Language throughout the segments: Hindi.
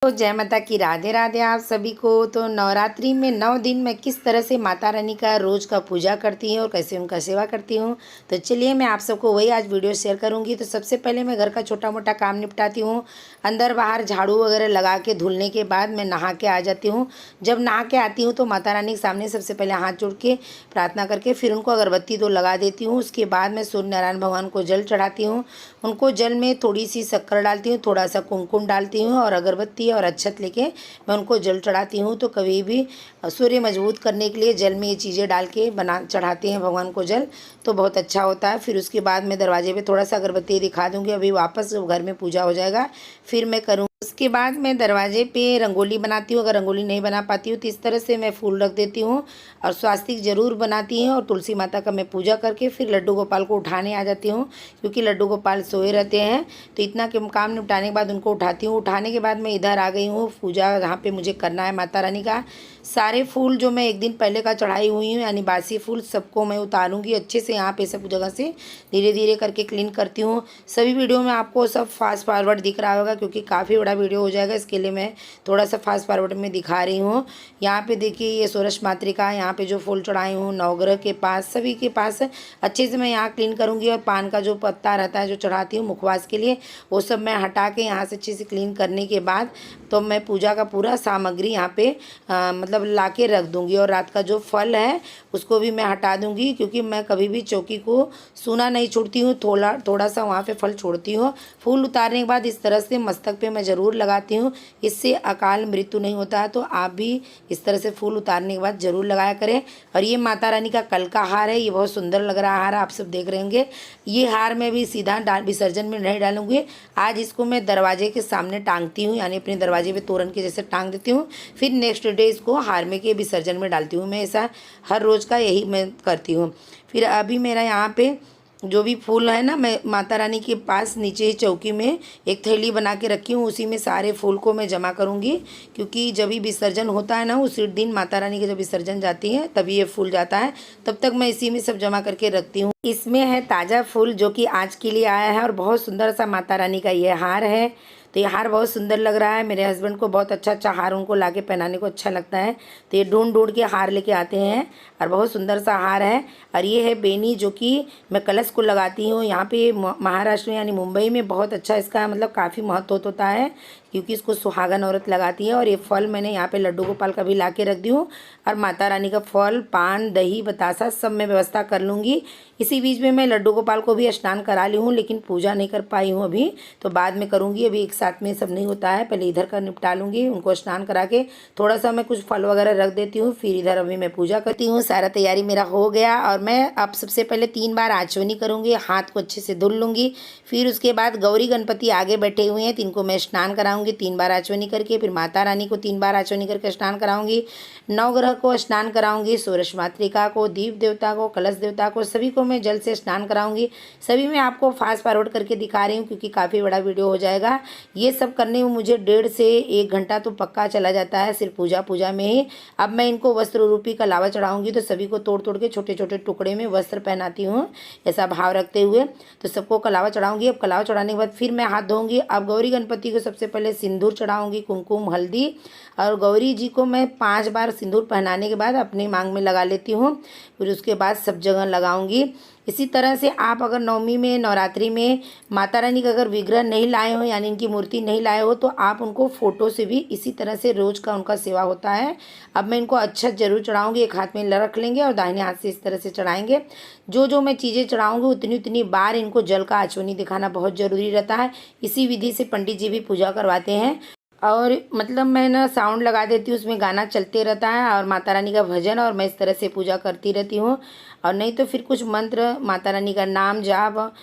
तो जय माता की, राधे राधे आप सभी को। तो नवरात्रि में 9 दिन मैं किस तरह से माता रानी का रोज़ का पूजा करती हूँ और कैसे उनका सेवा करती हूँ, तो चलिए मैं आप सबको वही आज वीडियो शेयर करूँगी। तो सबसे पहले मैं घर का छोटा मोटा काम निपटाती हूँ। अंदर बाहर झाड़ू वगैरह लगा के धुलने के बाद मैं नहा के आ जाती हूँ। जब नहा के आती हूँ तो माता रानी के सामने सबसे पहले हाथ जोड़ के प्रार्थना करके फिर उनको अगरबत्ती तो लगा देती हूँ। उसके बाद मैं सूर्य नारायण भगवान को जल चढ़ाती हूँ। उनको जल में थोड़ी सी शक्कर डालती हूँ, थोड़ा सा कुमकुम डालती हूँ और अगरबत्ती और अक्षत लेके मैं उनको जल चढ़ाती हूँ। तो कभी भी सूर्य मजबूत करने के लिए जल में ये चीज़ें डाल के बना चढ़ाते हैं भगवान को जल, तो बहुत अच्छा होता है। फिर उसके बाद मैं दरवाजे पे थोड़ा सा अगरबत्ती दिखा दूँगी। अभी वापस घर में पूजा हो जाएगा फिर मैं करूँ। उसके बाद मैं दरवाजे पे रंगोली बनाती हूँ। अगर रंगोली नहीं बना पाती हूँ तो इस तरह से मैं फूल रख देती हूँ और स्वास्तिक ज़रूर बनाती हूँ। और तुलसी माता का मैं पूजा करके फिर लड्डू गोपाल को उठाने आ जाती हूँ, क्योंकि लड्डू गोपाल सोए रहते हैं। तो इतना काम निपटाने के बाद उनको उठाती हूँ। उठाने के बाद मैं इधर आ गई हूँ पूजा जहाँ पे मुझे करना है माता रानी का। सारे फूल जो मैं एक दिन पहले का चढ़ाई हुई हूँ यानी बासी फूल सबको मैं उतारूँगी अच्छे से। यहाँ पे सब जगह से धीरे धीरे करके क्लीन करती हूँ। सभी वीडियो में आपको सब फास्ट फॉरवर्ड दिख रहा होगा, क्योंकि काफ़ी बड़ा वीडियो हो जाएगा, इसके लिए मैं थोड़ा सा फास्ट फॉरवर्ड में दिखा रही हूँ। यहाँ पे देखिए ये षोडश मातृका, यहाँ पे जो फूल चढ़ाई हूँ नवग्रह के पास सभी के पास अच्छे से मैं यहाँ क्लीन करूँगी। और पान का जो पत्ता रहता है जो चढ़ाती हूँ मुखवास के लिए, वो सब मैं हटा के यहाँ से अच्छे से क्लीन करने के बाद तो मैं पूजा का पूरा सामग्री यहाँ पे मतलब ला के रख दूँगी। और रात का जो फल है उसको भी मैं हटा दूँगी, क्योंकि मैं कभी भी चौकी को सूना नहीं छोड़ती हूँ, थोड़ा सा वहाँ पे फल छोड़ती हूँ। फूल उतारने के बाद इस तरह से मस्तक पे मैं ज़रूर लगाती हूँ, इससे अकाल मृत्यु नहीं होता है। तो आप भी इस तरह से फूल उतारने के बाद ज़रूर लगाया करें। और ये माता रानी का कल का हार है, ये बहुत सुंदर लग रहा हार, आप सब देख रहे होंगे। ये हार मैं भी सीधा विसर्जन में नहीं डालूंगी। आज इसको मैं दरवाजे के सामने टांगती हूँ, यानी अपने दरवाजे पे तोरण के जैसे टांग देती हूँ। फिर नेक्स्ट डे इसको हार में के विसर्जन में डालती हूँ। मैं ऐसा हर रोज़ का यही मैं करती हूँ। फिर अभी मेरा यहाँ पे जो भी फूल है ना, मैं माता रानी के पास नीचे चौकी में एक थैली बना के रखी हूँ, उसी में सारे फूल को मैं जमा करूँगी। क्योंकि जब भी विसर्जन होता है ना, उसी दिन माता रानी के जब विसर्जन जाती है तभी ये फूल जाता है, तब तक मैं इसी में सब जमा करके रखती हूँ। इसमें है ताज़ा फूल जो कि आज के लिए आया है और बहुत सुंदर सा माता रानी का ये हार है। तो ये हार बहुत सुंदर लग रहा है। मेरे हस्बैंड को बहुत अच्छा अच्छा हार उनको ला के पहनाने को अच्छा लगता है, तो ये ढूंढ ढूंढ के हार लेके आते हैं और बहुत सुंदर सा हार है। और ये है बेनी जो कि मैं कलश को लगाती हूँ। यहाँ पे महाराष्ट्र यानी मुंबई में बहुत अच्छा इसका मतलब काफ़ी महत्व होता है, क्योंकि इसको सुहागन औरत लगाती है। और ये फल मैंने यहाँ पे लड्डू गोपाल का भी ला के रख दी हूँ, और माता रानी का फल पान दही बतासा सब मैं व्यवस्था कर लूँगी। इसी बीच में मैं लड्डू गोपाल को भी स्नान करा ली हूँ, लेकिन पूजा नहीं कर पाई हूँ अभी, तो बाद में करूँगी। अभी एक साथ में सब नहीं होता है, पहले इधर का निपटा लूँगी। उनको स्नान करा के थोड़ा सा मैं कुछ फल वगैरह रख देती हूँ, फिर इधर अभी मैं पूजा करती हूँ। सारा तैयारी मेरा हो गया और मैं अब सबसे पहले 3 बार आचमनी करूँगी, हाथ को अच्छे से धुल लूँगी। फिर उसके बाद गौरी गणपति आगे बैठे हुए हैं, तो इनको मैं स्नान कराऊंगी 3 बार आचमनी करके। फिर माता रानी को 3 बार आचमनी करके स्नान कराऊंगी। नवग्रह को स्नान कराऊंगी, षोडश मातृका को, दीप देवता को, कलश देवता को, सभी को मैं जल से स्नान कराऊंगी। सभी मैं आपको फास्ट फॉरवर्ड करके दिखा रही हूँ, क्योंकि काफ़ी बड़ा वीडियो हो जाएगा। ये सब करने में मुझे 1.5 से 1 घंटा तो पक्का चला जाता है, सिर्फ पूजा में ही। अब मैं इनको वस्त्र रूपी कलावा चढ़ाऊंगी, तो सभी को तोड़ तोड़ के छोटे छोटे टुकड़े में वस्त्र पहनाती हूँ, ऐसा भाव रखते हुए। तो सबको कलावा चढ़ाऊंगी। अब कलावा चढ़ाने के बाद फिर मैं हाथ धोऊंगी। अब गौरी गणपति को सबसे पहले सिंदूर चढ़ाऊंगी, कुमकुम हल्दी। और गौरी जी को मैं 5 बार सिंदूर पहनाने के बाद अपनी मांग में लगा लेती हूँ, फिर उसके बाद सब जगह लगाऊंगी। इसी तरह से आप अगर नवमी में नवरात्रि में माता रानी का अगर विग्रह नहीं लाए हो, यानी इनकी मूर्ति नहीं लाए हो, तो आप उनको फ़ोटो से भी इसी तरह से रोज़ का उनका सेवा होता है। अब मैं इनको अच्छा जरूर चढ़ाऊंगी, एक हाथ में रख लेंगे और दाहिने हाथ से इस तरह से चढ़ाएंगे। जो मैं चीज़ें चढ़ाऊंगी उतनी उतनी बार इनको जल का आचमनी दिखाना बहुत ज़रूरी रहता है। इसी विधि से पंडित जी भी पूजा करवाते हैं। और मतलब मैं ना साउंड लगा देती हूँ, उसमें गाना चलते रहता है और माता रानी का भजन, और मैं इस तरह से पूजा करती रहती हूँ। और नहीं तो फिर कुछ मंत्र माता रानी का नाम जाप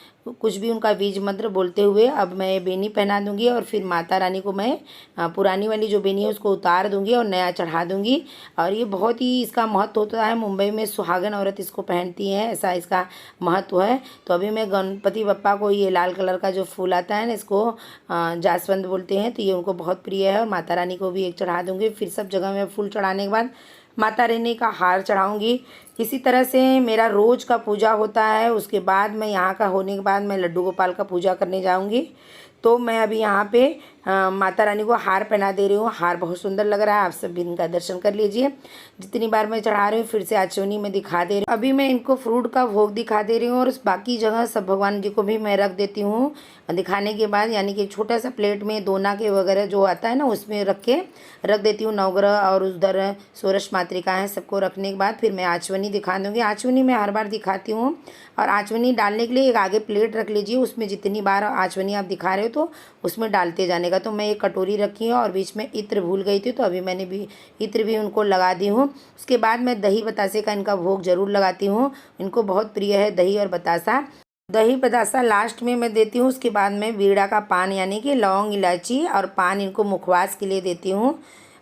कुछ भी उनका बीज मंत्र बोलते हुए अब मैं बेनी पहना दूंगी। और फिर माता रानी को मैं पुरानी वाली जो बेनी है उसको उतार दूंगी और नया चढ़ा दूंगी। और ये बहुत ही इसका महत्व होता है, मुंबई में सुहागन औरत इसको पहनती है, ऐसा इसका महत्व है। तो अभी मैं गणपति बप्पा को ये लाल कलर का जो फूल आता है ना, इसको जासवंद बोलते हैं, तो ये उनको बहुत प्रिय है। और माता रानी को भी एक चढ़ा दूंगी। फिर सब जगह में फूल चढ़ाने के बाद माता रानी का हार चढ़ाऊंगी। इसी तरह से मेरा रोज़ का पूजा होता है। उसके बाद मैं यहाँ का होने के बाद मैं लड्डू गोपाल का पूजा करने जाऊँगी। तो मैं अभी यहाँ पे माता रानी को हार पहना दे रही हूँ। हार बहुत सुंदर लग रहा है, आप सब भी इनका दर्शन कर लीजिए। जितनी बार मैं चढ़ा रही हूँ फिर से आचवनी में दिखा दे रही हूँ। अभी मैं इनको फ्रूट का भोग दिखा दे रही हूँ और बाकी जगह सब भगवान जी को भी मैं रख देती हूँ। दिखाने के बाद यानी कि छोटा सा प्लेट में दोना के वगैरह जो आता है ना उसमें रख देती हूँ नवग्रह और उधर षोडश मातृका है सबको रखने के बाद फिर मैं आचवनी दिखा दूँगी। आचवनी मैं हर बार दिखाती हूँ और आचवनी डालने के लिए एक आगे प्लेट रख लीजिए, उसमें जितनी बार आचवनी आप दिखा रहे हो तो उसमें डालते जाने का। तो मैं एक कटोरी रखी है और बीच में इत्र भूल गई थी तो अभी मैंने भी इत्र भी उनको लगा दी हूँ। उसके बाद मैं दही बतासे का इनका भोग जरूर लगाती हूँ, इनको बहुत प्रिय है दही और बतासा। दही बतासा लास्ट में मैं देती हूँ। उसके बाद मैं बीड़ा का पान यानी कि लौंग इलायची और पान इनको मुखवास के लिए देती हूँ।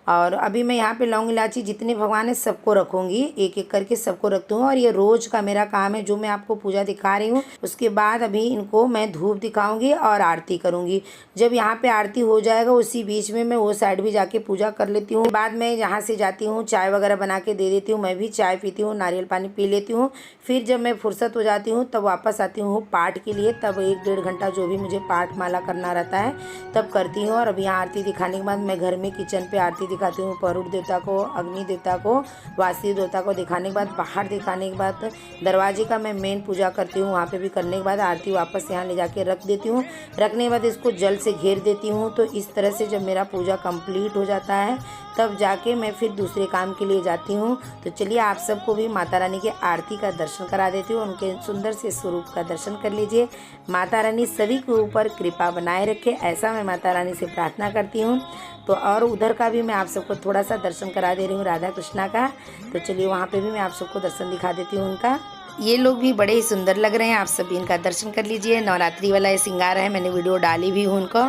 और अभी मैं यहाँ पे लौंग इलायची जितने भगवान है सबको रखूँगी, एक एक करके सबको रखती हूँ और ये रोज़ का मेरा काम है जो मैं आपको पूजा दिखा रही हूँ। उसके बाद अभी इनको मैं धूप दिखाऊंगी और आरती करूँगी। जब यहाँ पे आरती हो जाएगा उसी बीच में मैं वो साइड भी जाके पूजा कर लेती हूँ। बाद में यहाँ से जाती हूँ चाय वगैरह बना के दे देती हूँ, मैं भी चाय पीती हूँ, नारियल पानी पी लेती हूँ। फिर जब मैं फुर्सत हो जाती हूँ तब वापस आती हूँ पाठ के लिए, तब 1-1.5 घंटा जो भी मुझे पाठ माला करना रहता है तब करती हूँ। और अब यहाँ आरती दिखाने के बाद मैं घर में किचन पे आरती दिखाती हूँ, वरुण देवता को, अग्नि देवता को, वासुदेव देवता को दिखाने के बाद बाहर दिखाने के बाद दरवाजे का मैं मेन पूजा करती हूँ, वहाँ पे भी करने के बाद आरती वापस यहाँ ले जाके रख देती हूँ। रखने के बाद इसको जल से घेर देती हूँ। तो इस तरह से जब मेरा पूजा कंप्लीट हो जाता है तब जाके मैं फिर दूसरे काम के लिए जाती हूँ। तो चलिए आप सबको भी माता रानी के आरती का दर्शन करा देती हूँ, उनके सुंदर से स्वरूप का दर्शन कर लीजिए। माता रानी सभी के ऊपर कृपा बनाए रखे, ऐसा मैं माता रानी से प्रार्थना करती हूँ। तो और उधर का भी मैं आप सबको थोड़ा सा दर्शन करा दे रही हूँ राधा कृष्णा का। तो चलिए वहाँ पे भी मैं आप सबको दर्शन दिखा देती हूँ उनका। ये लोग भी बड़े ही सुंदर लग रहे हैं, आप सभी इनका दर्शन कर लीजिए। नवरात्रि वाला ये श्रृंगार है, मैंने वीडियो डाली भी हूँ उनको।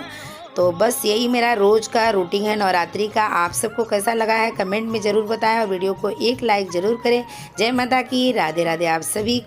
तो बस यही मेरा रोज़ का रूटीन है नवरात्रि का। आप सबको कैसा लगा है कमेंट में ज़रूर बताएं और वीडियो को एक लाइक ज़रूर करें। जय माता की, राधे राधे आप सभी।